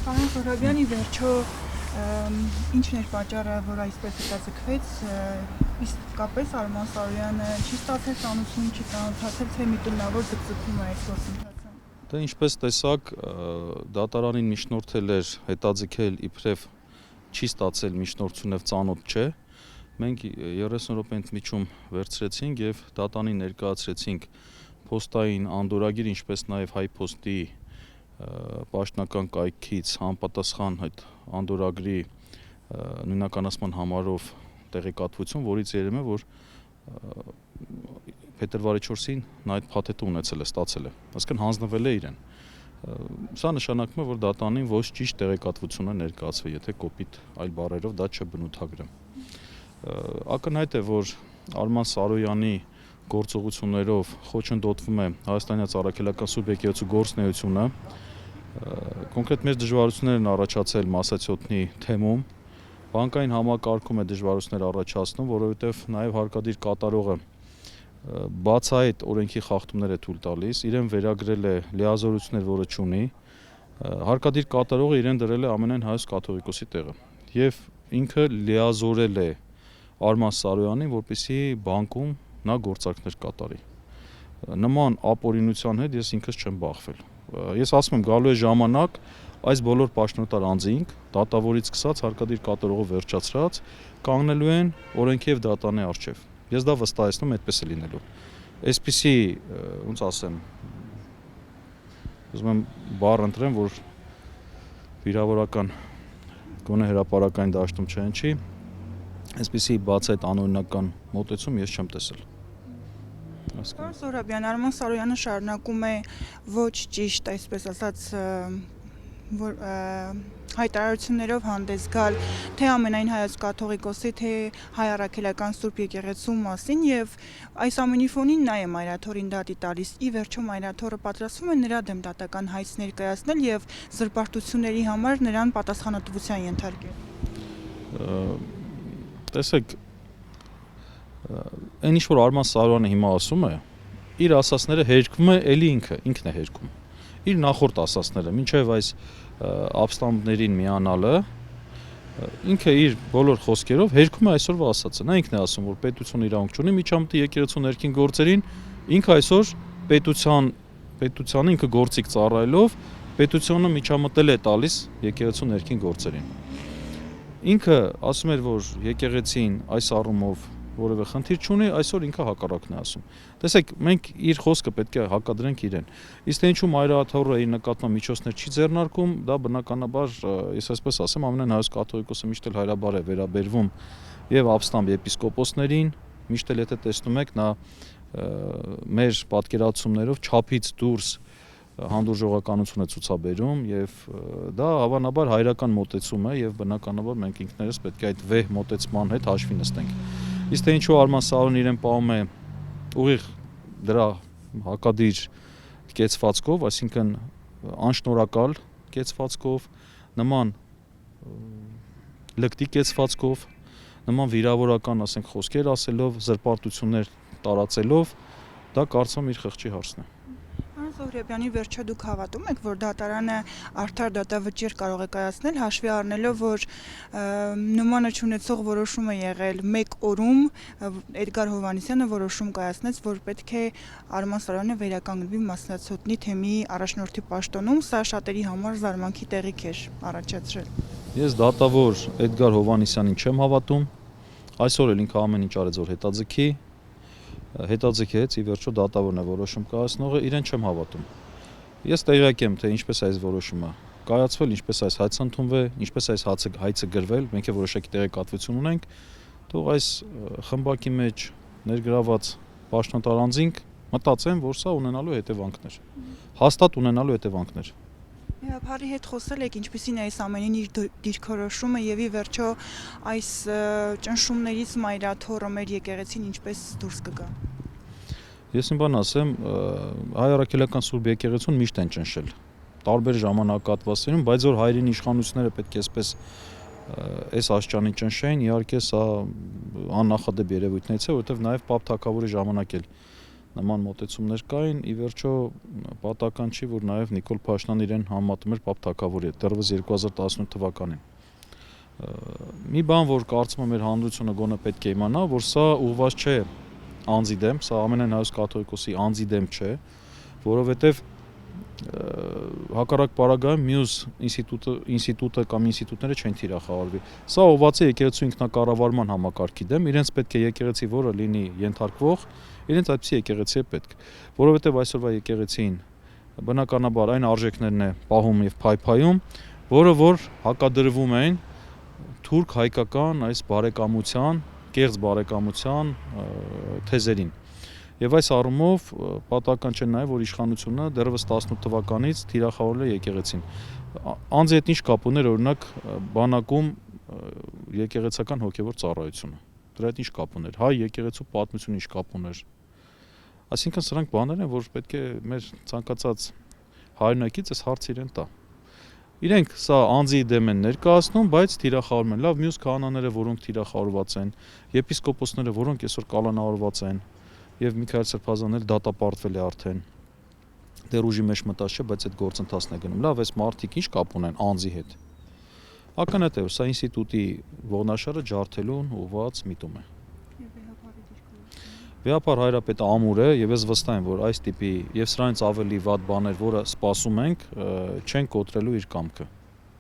Պարոն Զոհրաբյանի, վերջո ինչն էր պատճառը, որ այսպես հետաձգվեց, իսկապես Արման Սարոյանը չի ստացել ծանոթություն, չի ծանոթացել, թե մի տնավոր ձգձգվում է այս գործընթացը։ Դե ինչպես տեսակ, դատարանին միջնորդել էր հետաձգել իբրև չի ստացել միջնորդություն եւ ծանոթ չէ։ Մենք 30 րոպե ընդմիջում վերցրեցինք եւ դատանին ներկայացրեցինք փոստային անդորրագիր, ինչպես նաեւ հայփոստի պաշտոնական կայքից համապատասխան այդ անդորրագրի նույնականացման համարով տեղեկատվություն, որից երևում է, որ փետրվարի 4-ին նա այդ փաթեթը ունեցել է, ստացել է, այսինքն հանձնվել է իրեն։ Սա նշանակում է, որ դատանին ոչ ճիշտ տեղեկատվություն է ներկայացվել, եթե կոպիտ այլ բառերով դա չբնութագրեմ։ Ակնհայտ է, որ Արման Սարոյանի գործողություններով խոչընդոտվում է Հայաստանյան Առաքելական Սուրբ Եկեղեցու գործունեությունը, կոնկրետ մեր դժվարություններ են առաջացել մասացիոտնի թեմում, բանկային համակարգում է դժվարություններ առաջացնում, որովհետև նաև հարկադիր կատարողը բացահայտ օրենքի խախտումներ է թույլ տալիս, իրեն վերագրել է լիազորություններ, որը չունի, հարկադիր կատարողը իրեն դրել է ամենայն Հայոց կաթողիկոսի տեղը եւ ինքը լիազորել է Արման Սարոյանին, որպեսզի բանկում նա գործարքներ կատարի։ Նման ապօրինության հետ ես ինքս չեմ բախվել։ Ես ասում եմ, գալու է ժամանակ այս բոլոր պաշտոնատար անձինք, դատավորից սկսած հարկադիր կատարողը վերջացրած, կանգնելու են օրենքի եւ դատանի առջեւ։ Ես դա վստահեցնում եմ, այդպես է լինելու։ Այսպիսի, ոնց ասեմ, ուզում եմ բառ ընտրեմ, որ վիրավորական գոնե հրապարակային դաշտում չհնչի, այսպիսի բացահայտ անօրինական մոտեցում ես չեմ տեսել։ Պարոն Զոհրաբյան, Արման Սարոյանը շարունակում է ոչ ճիշտ, այսպես ասած, հայտարարություններով հանդես գալ թե ամենայն Հայոց կաթողիկոսի, թե Հայ Առաքելական Սուրբ Եկեղեցու մասին եւ այս ամենի ֆոնին նա է Մայրաթորին դատի տալիս։ Ի վերջո Մայրաթորը պատրաստվում է նրա դեմ դատական հայց ներկայացնել եւ զրպարտությունների համար նրան պատասխանատվության ենթարկել։ Տեսեք, այն ինչ որ Արման Սարոյանը հիմա ասում է, իր ասածները հերկվում է էլի ինքն է հերկում։ Իր նախորդ ասածները, մինչև այս ապստամբներին միանալը, ինքը իր բոլոր խոսքերով հերքում է այսօրվա ասածը։ Նա ինքն է ասում, որ պետությունը իրավունք չունի միջամտի եկեղեցու ներքին գործերին, ինքը այսօր պետությանը ինքը գործիք ծառայելով պետությունը միջամտել է տալիս եկեղեցու ներքին գործերին։ Ինքը ասում էր, որ եկեղեցին այս առումով որևէ խնդիր չունի, այսօր ինքը հակառակն է ասում։ Տեսեք, մենք իր խոսքը պետք է հակադրենք իրեն։ Իսկ թե ինչու Մայրաթորը իր նկատմամբ միջոցներ չի ձեռնարկում, դա բնականաբար, ես այսպես ասեմ, ամենայն Հայոց կաթողիկոսը միշտ էլ հայրաբար է վերաբերվում եւ ապստամբ եպիսկոպոսներին, միշտ էլ եթե տեսնում եք, նա մեր պատկերացումներով չափից դուրս հանդուրժողականություն է ցուցաբերում եւ դա հավանաբար հայրական մոտեցում է եւ բնականաբար մենք ինքներս պետք է այդ վեհ մոտեցման հետ հաշվի նստենք։ Իսկ թե ինչու Արման Սարոյանը իրեն պահում է ուղիղ դրա հակադիր կեցվածքով, այսինքն անշնորհակալ կեցվածքով, նման լկտի կեցվածքով, նման վիրավորական, ասենք, խոսքեր ասելով, զրպարտություններ տարածելով, դա կարծում իր խղճի հարցն է։ Պարոն Զոհրաբյանի, վերջո դուք հավատում եք, որ դատարանը արդար դատավճիռ կարող է կայացնել, հաշվի առնելով, որ նմանը չունեցող որոշում է եղել մեկ օրում, Էդգար Հովհաննիսյանը որոշում կայացնեց, որ պետք է Արման Սարոյանը վերականգնվի մասնացոտնի թեմի առաջնորդի պաշտոնում, սա շատերի համար զարմանքի տեղիք էր առաջացրել։ Ես դատավոր Էդգար Հովհաննիսյանին չեմ հավատում, այսօր էլ ինքը ամեն ինչ արեց, որ հետաձգեց, ի վերջո դատավորն է որոշում կայացնողը, իրեն չեմ հավատում։ Ես տեղյակ եմ, թե ինչպես է այս որոշումը կայացվել, ինչպես այս հայցը ընդունվել, ինչպես այս հայցը գրվել, մենք է որոշակի տեղեկատվություն ունենք, թող այս խմբակի մեջ ներգրաված պաշտոնատար անձինք մտածեն, որ սա ունենալու հետևանքներ, հաստատ ունենալու հետևանքներ։ Միապարի հետ խոսել եք, ինչպիսին է այս ամենին իր դիրքորոշումը եւ ի վերջո այս ճնշումներից Մայրաթորը մեր եկեղեցին ինչպես դուրս կգա։ Ես իմ բան ասեմ, Հայ Առաքելական Սուրբ Եկեղեցուն միշտ են ճնշել տարբեր ժամանակահատվածներում, բայց որ հայրենի իշխանությունները պետք է այսպես այս աշճանի ճնշեին, իհարկե սա աննախադեպ երևույթներից է, որովհետեւ նաեւ Պապ Թագավորի ժամանակ էլ նման մոտեցումներ կային, ի վերջո պատահական չի, որ նաև Նիկոլ Փաշինյանն իրեն համեմատում էր Պապ Թագավորի հետ, դեռևս 2018 թվականին։ Մի բան, որ կարծում եմ մեր հանրությունը գոնե պետք է իմանա, որ սա ուղղված չէ անձի դեմ, սա ամենայն հայոց կաթողիկոսի անձի դեմ չէ, որովհետև հակառակ պարագայում մյուս ինստիտուտը կամ ինստիտուտները չեն թիրախավորվի։ Սա ուղղված է եկեղեցու ինքնակառավարման համակարգի դեմ, իրենց պետք է եկեղեցի, որը լինի ենթարկվող, իրենց այդպիսի եկեղեցի է պետք, որովհետև այսօրվա եկեղեցին բնականաբար այն արժեքներն է պահում եւ փայփայում, որը որ հակադրվում են թուրք հայկական այս բարեկամության, կեղծ բարեկամության թեզերին։ Եվ այս առումով պատահական չէ նաև, որ իշխանությունը դեռևս 18 թվականից թիրախավորել է եկեղեցին։ Անձի հետ ինչ կապ ուներ օրինակ բանակում եկեղեցական հոգևոր ծառայությունը։ Դրա հետ ինչ կապ ուներ։ Հայ եկեղեցու պատմությունը ինչ կապ ուներ։ Այսինքն սրանք բաներ են, որ պետք է մեր ցանկացած հայրենակից այս հարցը իրեն տա։ Իրենք սա անձի դեմ են ներկայացնում, բայց թիրախավորում են։ Լավ, մյուս քահանաները, որոնք թիրախավորված են, եպիսկոպոսները, որոնք այսօր կալանավորված են, եւ Միքայել Սրբազանն էլ դատապարտվել է արդեն։ Դեռ ուժի մեջ մտած չէ, բայց այդ գործընթացն է գնում։ Լավ, այս մարդիկ ինչ կապ ունեն անձի հետ։ Ակնհայտ է, որ սա ինստիտուտի ողնաշարը ջարդելուն ուղղված միտում է։ Վեհապար Հայրապետը ամուր է եւ ես վստահ եմ, որ այս տիպի եւ սրանից ավելի վատ բաներ, որը սպասում ենք, չեն կոտրելու իր կամքը։